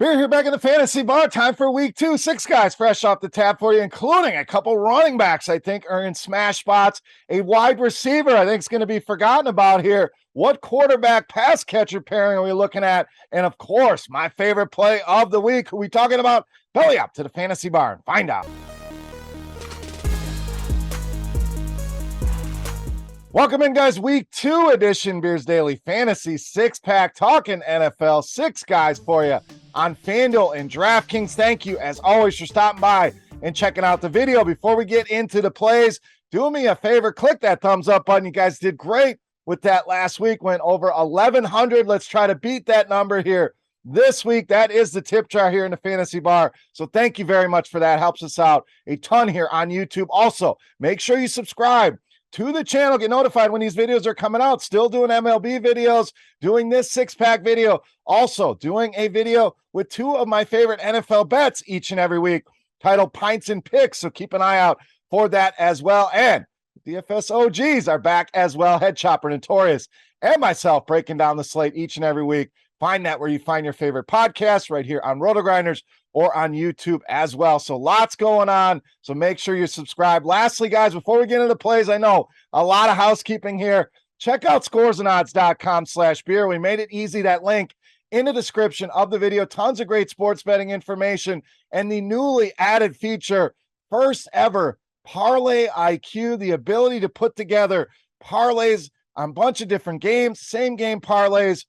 We're here back in the fantasy bar. Time for week 2. 6 guys fresh off the tap for you, including a couple running backs I think are in smash spots. A wide receiver I think is going to be forgotten about here. What quarterback pass catcher pairing are we looking at? And of course, my favorite play of the week. Who are we talking about? Belly up to the fantasy bar and find out. Welcome in, guys. Week 2 edition Beers Daily Fantasy 6-pack talking NFL. 6 guys for you on FanDuel and DraftKings. Thank you, as always, for stopping by and checking out the video. Before we get into the plays, do me a favor, click that thumbs up button. You guys did great with that last week. Went over 1,100. Let's try to beat that number here this week. That is the tip jar here in the fantasy bar. So thank you very much for that. Helps us out a ton here on YouTube. Also, make sure you subscribe to the channel, get notified when these videos are coming out. Still doing MLB videos, doing this 6-pack video, also doing a video with 2 of my favorite NFL bets each and every week, titled Pints and Picks. So keep an eye out for that as well. And DFS OGs are back as well. Head Chopper Notorious and myself breaking down the slate each and every week. Find that where you find your favorite podcasts, right here on RotoGrinders or on YouTube as well. So lots going on. So make sure you subscribe. Lastly, guys, before we get into the plays, I know a lot of housekeeping here. Check out scoresandodds.com/beer. We made it easy. That link in the description of the video. Tons of great sports betting information and the newly added feature, first ever Parlay IQ, the ability to put together parlays on a bunch of different games, same game parlays,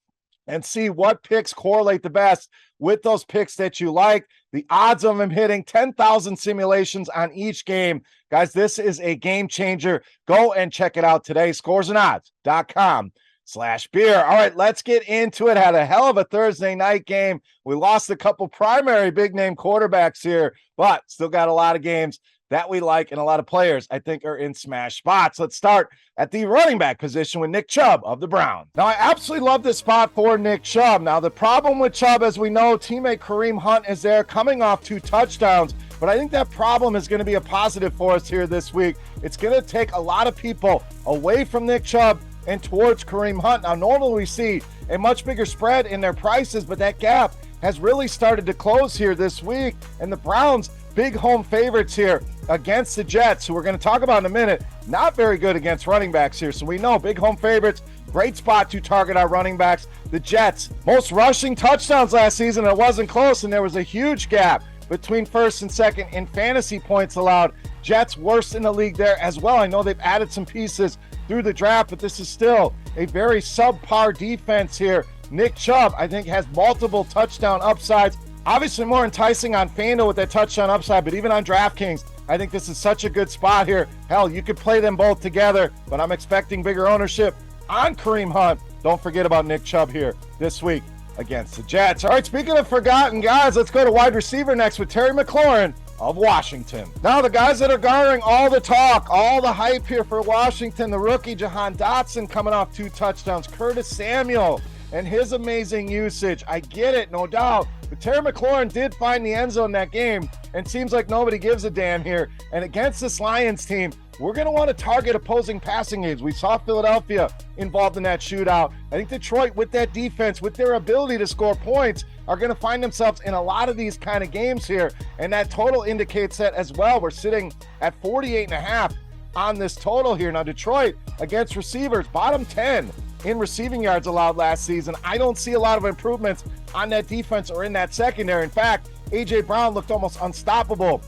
and see what picks correlate the best with those picks that you like. The odds of them hitting 10,000 simulations on each game. Guys, this is a game changer. Go and check it out today. Scoresandodds.com/beer. All right, let's get into it. Had a hell of a Thursday night game. We lost a couple primary big name quarterbacks here, but still got a lot of games that we like, and a lot of players I think are in smash spots. Let's start at the running back position with Nick Chubb of the Browns. Now, I absolutely love this spot for Nick Chubb. Now, the problem with Chubb, as we know, teammate Kareem Hunt is there coming off 2 touchdowns, but I think that problem is going to be a positive for us here this week. It's going to take a lot of people away from Nick Chubb and towards Kareem Hunt. Now, normally we see a much bigger spread in their prices, but that gap has really started to close here this week, and the Browns big home favorites here against the Jets, who we're going to talk about in a minute. Not very good against running backs here. So we know big home favorites, great spot to target our running backs. The Jets, most rushing touchdowns last season. It wasn't close, and there was a huge gap between first and second in fantasy points allowed. Jets worst in the league there as well. I know they've added some pieces through the draft, but this is still a very subpar defense here. Nick Chubb, I think, has multiple touchdown upsides. Obviously more enticing on FanDuel with that touchdown upside, but even on DraftKings, I think this is such a good spot here. Hell, you could play them both together, but I'm expecting bigger ownership on Kareem Hunt. Don't forget about Nick Chubb here this week against the Jets. All right, speaking of forgotten guys, let's go to wide receiver next with Terry McLaurin of Washington. Now, the guys that are garnering all the talk, all the hype here for Washington, the rookie Jahan Dotson coming off 2 touchdowns, Curtis Samuel and his amazing usage. I get it, no doubt. But Terry McLaurin did find the end zone that game, and seems like nobody gives a damn here. And against this Lions team, we're going to want to target opposing passing games. We saw Philadelphia involved in that shootout. I think Detroit, with that defense, with their ability to score points, are going to find themselves in a lot of these kind of games here. And that total indicates that as well. We're sitting at 48.5 on this total here. Now, Detroit against receivers, bottom 10 in receiving yards allowed last season. I don't see a lot of improvements on that defense or in that secondary. In fact, A.J. Brown looked almost unstoppable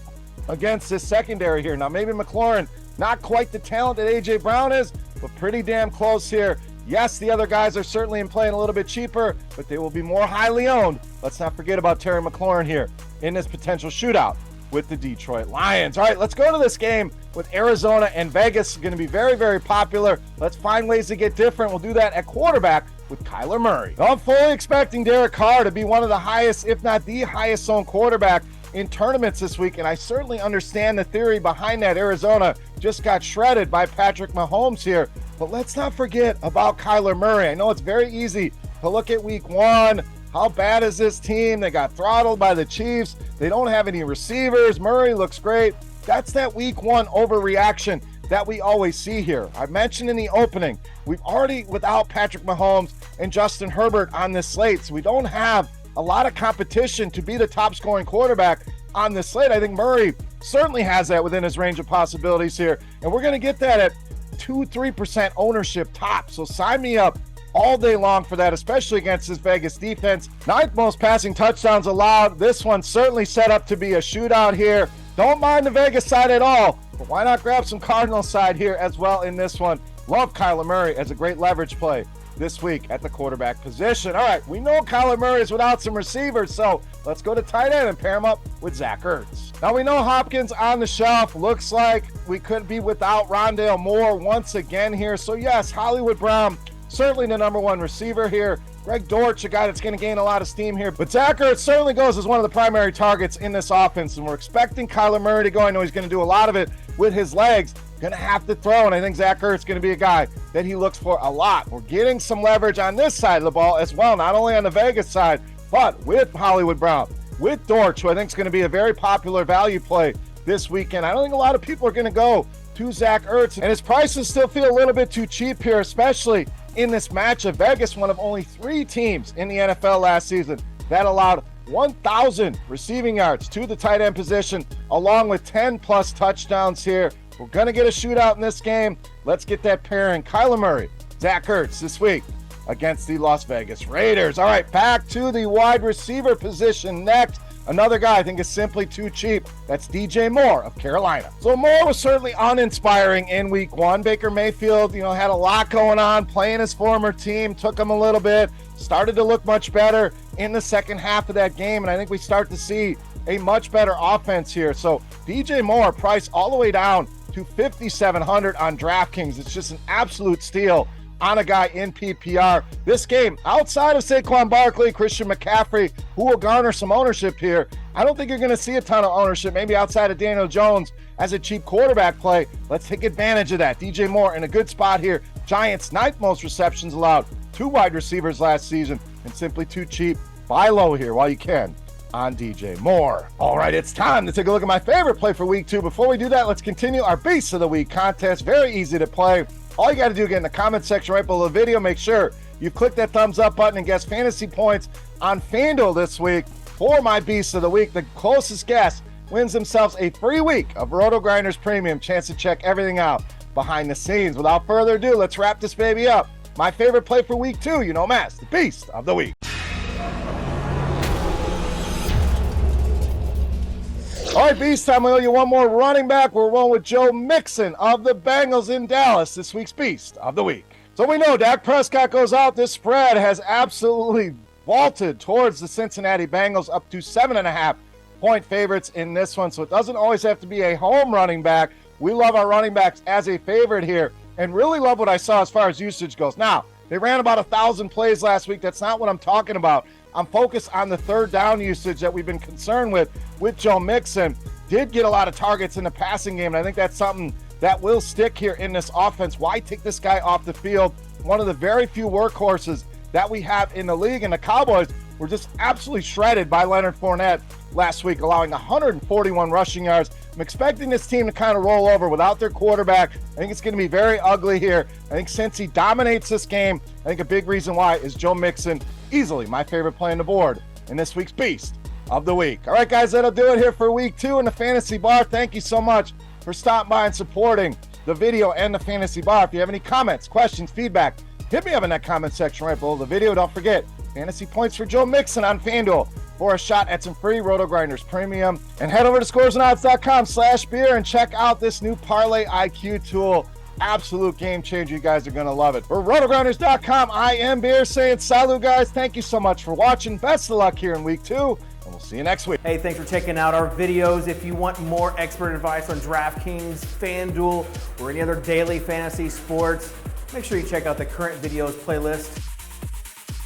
against this secondary here. Now, maybe McLaurin, not quite the talent that A.J. Brown is, but pretty damn close here. Yes, the other guys are certainly in playing a little bit cheaper, but they will be more highly owned. Let's not forget about Terry McLaurin here in this potential shootout with the Detroit Lions. All right, let's go to this game with Arizona and Vegas. It's going to be very, very popular. Let's find ways to get different. We'll do that at quarterback with Kyler Murray. I'm fully expecting Derek Carr to be one of the highest, if not the highest owned quarterback in tournaments this week, and I certainly understand the theory behind that. Arizona just got shredded by Patrick Mahomes here, but let's not forget about Kyler Murray. I know it's very easy to look at week 1. How bad is this team? They got throttled by the Chiefs. They don't have any receivers. Murray looks great. That's that week 1 overreaction that we always see here. I mentioned in the opening, we've already without Patrick Mahomes and Justin Herbert on this slate, so we don't have a lot of competition to be the top scoring quarterback on this slate. I think Murray certainly has that within his range of possibilities here. And we're going to get that at 2-3% ownership top. So sign me up all day long for that, especially against this Vegas defense. 9th most passing touchdowns allowed. This one certainly set up to be a shootout here. Don't mind the Vegas side at all, but why not grab some Cardinals side here as well in this one? Love Kyler Murray as a great leverage play this week at the quarterback position. All right, we know Kyler Murray is without some receivers, so let's go to tight end and pair him up with Zach Ertz. Now we know Hopkins on the shelf. Looks like we could be without Rondale Moore once again here. So yes, Hollywood Brown, certainly the #1 receiver here. Greg Dortch, a guy that's going to gain a lot of steam here. But Zach Ertz certainly goes as one of the primary targets in this offense, and we're expecting Kyler Murray to go. I know he's going to do a lot of it with his legs. Going to have to throw, and I think Zach Ertz is going to be a guy that he looks for a lot. We're getting some leverage on this side of the ball as well, not only on the Vegas side, but with Hollywood Brown, with Dortch, who I think is going to be a very popular value play this weekend. I don't think a lot of people are going to go to Zach Ertz, and his prices still feel a little bit too cheap here, especially in this matchup. Vegas, one of only 3 teams in the NFL last season that allowed 1,000 receiving yards to the tight end position, along with 10+ touchdowns here. We're going to get a shootout in this game. Let's get that pairing. Kyler Murray, Zach Ertz this week against the Las Vegas Raiders. All right, back to the wide receiver position next. Another guy I think is simply too cheap. That's DJ Moore of Carolina. So Moore was certainly uninspiring in week 1. Baker Mayfield, had a lot going on, playing his former team, took him a little bit, started to look much better in the second half of that game, and I think we start to see a much better offense here. So DJ Moore priced all the way down to $5,700 on DraftKings. It's just an absolute steal on a guy in PPR. This game, outside of Saquon Barkley, Christian McCaffrey, who will garner some ownership here, I don't think you're going to see a ton of ownership, maybe outside of Daniel Jones as a cheap quarterback play. Let's take advantage of that. DJ Moore in a good spot here. Giants, 9th most receptions allowed. 2 wide receivers last season, and simply too cheap. Buy low here while you can on DJ Moore. All right, it's time to take a look at my favorite play for week 2. Before we do that, let's continue our Beast of the Week contest. Very easy to play. All you got to do, get in the comment section right below the video. Make sure you click that thumbs up button and guess fantasy points on FanDuel this week for my Beast of the Week. The closest guess wins themselves a free week of RotoGrinders Premium. Chance to check everything out behind the scenes. Without further ado, let's wrap this baby up. My favorite play for week 2, you know him as the Beast of the Week. All right, Beast time. We owe you one more running back. We're rolling with Joe Mixon of the Bengals in Dallas, this week's Beast of the Week. So we know Dak Prescott goes out. This spread has absolutely vaulted towards the Cincinnati Bengals, up to 7.5-point favorites in this one. So it doesn't always have to be a home running back. We love our running backs as a favorite here, and really love what I saw as far as usage goes. Now, they ran about 1,000 plays last week. That's not what I'm talking about. I'm focused on the third down usage that we've been concerned with Joe Mixon. Did get a lot of targets in the passing game, and I think that's something that will stick here in this offense. Why take this guy off the field? One of the very few workhorses that we have in the league, and the Cowboys were just absolutely shredded by Leonard Fournette last week, allowing 141 rushing yards. I'm expecting this team to kind of roll over without their quarterback. I think it's going to be very ugly here. I think since he dominates this game, I think a big reason why is Joe Mixon, easily my favorite play on the board in this week's Beast of the Week. All right, guys, that'll do it here for week 2 in the Fantasy Bar. Thank you so much for stopping by and supporting the video and the Fantasy Bar. If you have any comments, questions, feedback, hit me up in that comment section right below the video. Don't forget, fantasy points for Joe Mixon on FanDuel for a shot at some free RotoGrinders Premium. And head over to scoresandodds.com/beer and check out this new Parlay IQ tool. Absolute game changer. You guys are going to love it. For RotoGrinders.com, I am Beer saying salut, guys. Thank you so much for watching. Best of luck here in week 2, and we'll see you next week. Hey, thanks for checking out our videos. If you want more expert advice on DraftKings, FanDuel, or any other daily fantasy sports, make sure you check out the current videos playlist.